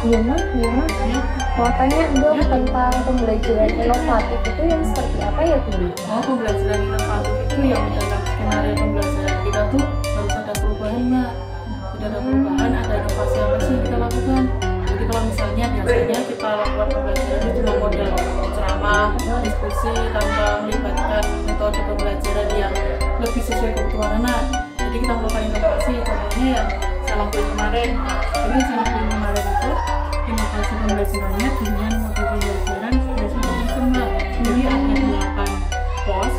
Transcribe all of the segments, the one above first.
Gimana? Mau tanya dong tentang pembelajaran inovatif itu yang seperti apa ya Bu? Oh, pembelajaran inovatif itu yang dalam skenario pembelajaran kita tuh harus ada perubahan Mbak. Tidak ada perubahan, ada inovasi apa sih yang kita lakukan. Jadi kalau misalnya biasanya kita lakukan pembelajaran itu cuma model ceramah, diskusi tanpa melibatkan metode pembelajaran yang lebih sesuai kebutuhan anak. Jadi kita melakukan inovasi, contohnya yang saya lakukan kemarin. Jadi yang saya lakukan kemarin itu inovasi pembelajarannya dengan model pembelajaran Spesial Mbak. Jadi ada 8 pos,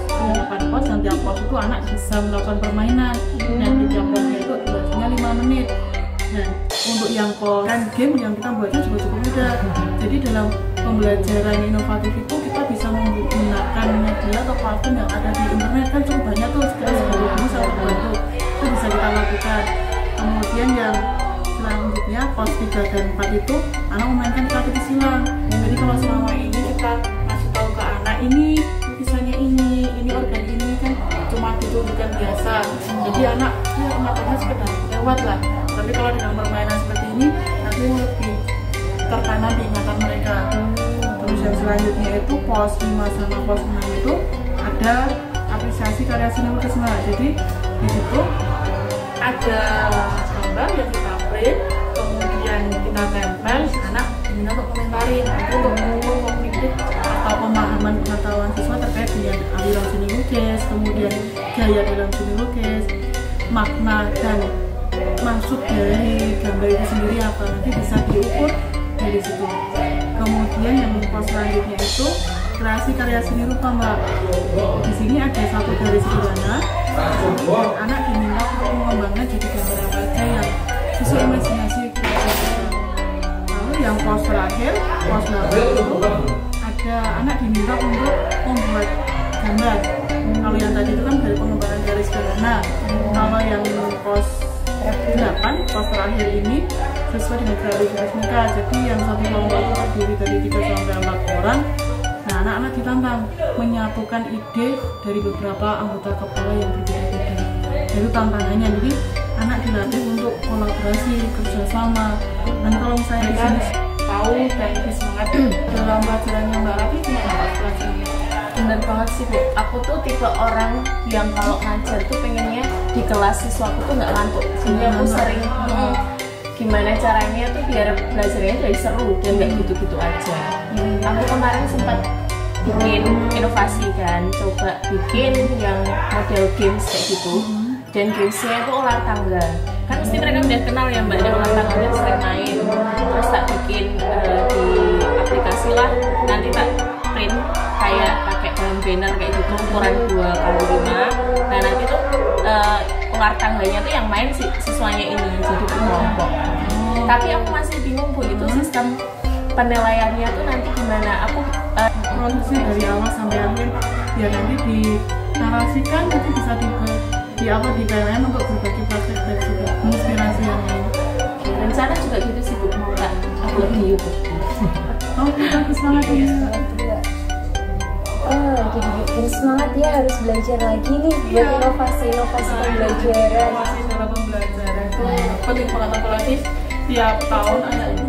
dan tiap pos itu anak bisa melakukan permainan. Nah, di tiap posnya itu durasinya 5 menit. Nah, untuk yang pos kan game yang kita buatnya juga cukup mudah. Jadi dalam pembelajaran inovatif itu kita bisa menggunakan media atau platform yang ada di internet, kan cukup banyak tuh, sekitar 10.000 sampai 20. Itu bisa kita lakukan. Kemudian yang selanjutnya pos 3 dan 4 itu anak memainkan teka-teki silang. Jadi kalau selama ini kita kasih tahu ke anak ini lukisannya ini organ ini kan cuma ditunjukkan biasa. Jadi anak ya matanya sekedar lewat lah. Tapi kalau dengan permainan seperti ini nanti lebih tertanam di ingatan mereka. Terus yang selanjutnya itu pos 5 sama pos 6 itu ada apresiasi karya seni lukis Mbak. Jadi di situ ada gambar yang kita print, kemudian kita tempel, anak diminta untuk komentarin. Itu untuk mengukur kognitif atau pemahaman pengetahuan siswa terkait dengan aliran seni lukis, kemudian gaya dalam seni lukis, makna dan maksud dari gambar itu sendiri apa, nanti bisa diukur dari situ. Kemudian yang pos selanjutnya itu kreasi karya seni rupa Mbak. Di sini ada satu garis sederhana dan anak diminta untuk mengembangkan jadi gambar apa aja yang sesuai imajinasi kita. Lalu yang pos terakhir, pos 8 itu ada anak diminta untuk membuat gambar. Kalau yang tadi itu kan dari pengembangan garis sederhana. Kalau yang pos 8, pos terakhir ini sesuai dengan kreativitas mereka. Jadi yang satu kelompok itu terdiri dari 3 sampai 4 orang. Nah, anak-anak ditantang menyatukan ide dari beberapa anggota kepala yang berbeda-beda. Itu tantangannya. Jadi anak dilatih untuk kolaborasi, kerjasama. Dan kalau misalnya di sini tahu dan lebih semangat dalam pelajarannya Mbak Rati, gimana pelajarannya? Bener banget sih Bu, aku tuh tipe orang yang kalau ngajar tuh pengennya di kelas siswaku tuh nggak ngantuk. Jadi aku sering gimana caranya tuh biar belajarnya jadi seru dan nggak gitu-gitu aja. Aku kemarin sempat bikin inovasi kan, coba bikin yang model games kayak gitu. Dan gamesnya itu ular tangga. Kan mesti mereka udah kenal ya Mbak, yang ular tangga kan sering main. Terus tak bikin di aplikasi lah, nanti tak print kayak pakai dalam banner kayak gitu, ukuran 2x5. Nah nanti tuh ular tangganya tuh yang main siswanya ini, jadi berkelompok. Tapi aku masih bingung Bu, itu sistem penilaiannya tuh nanti gimana? Aku produksi dari awal sampai akhir biar nanti dinarasikan, nanti bisa di PLN untuk berbagi praktek dan juga inspirasi yang lain. Rencana juga gitu sih Bu, mau tak upload di YouTube. Oh, kita semangat ya. Oh, jadi bikin semangat ya, harus belajar lagi nih buat inovasi pembelajaran. Inovasi dalam pembelajaran itu penting banget, apalagi tiap tahun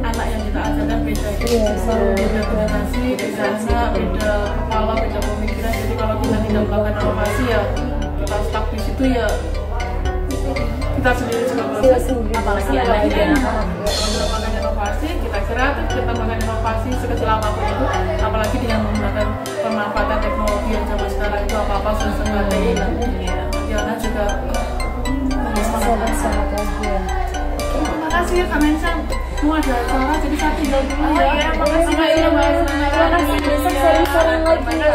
anak yang kita ajarkan beda beda generasi, beda anak, beda kepala, beda pemikiran. Jadi kalau kita tidak melakukan inovasi ya kita stuck di situ ya, kita sendiri juga proses. Apalagi anak ya. Kalau melakukan inovasi, kita istirahat, kita melakukan inovasi sekecil apapun itu, apalagi dengan menggunakan pemanfaatan teknologi yang zaman sekarang itu apa-apa sudah serba TI kan. Jadi anak juga Semangat lagi ya. terima kasih ya Kak Mensa. Mau ada acara jadi saya tinggal dulu ya. Makasih Mbak. Terima kasih, besok sering-sering lagi ya.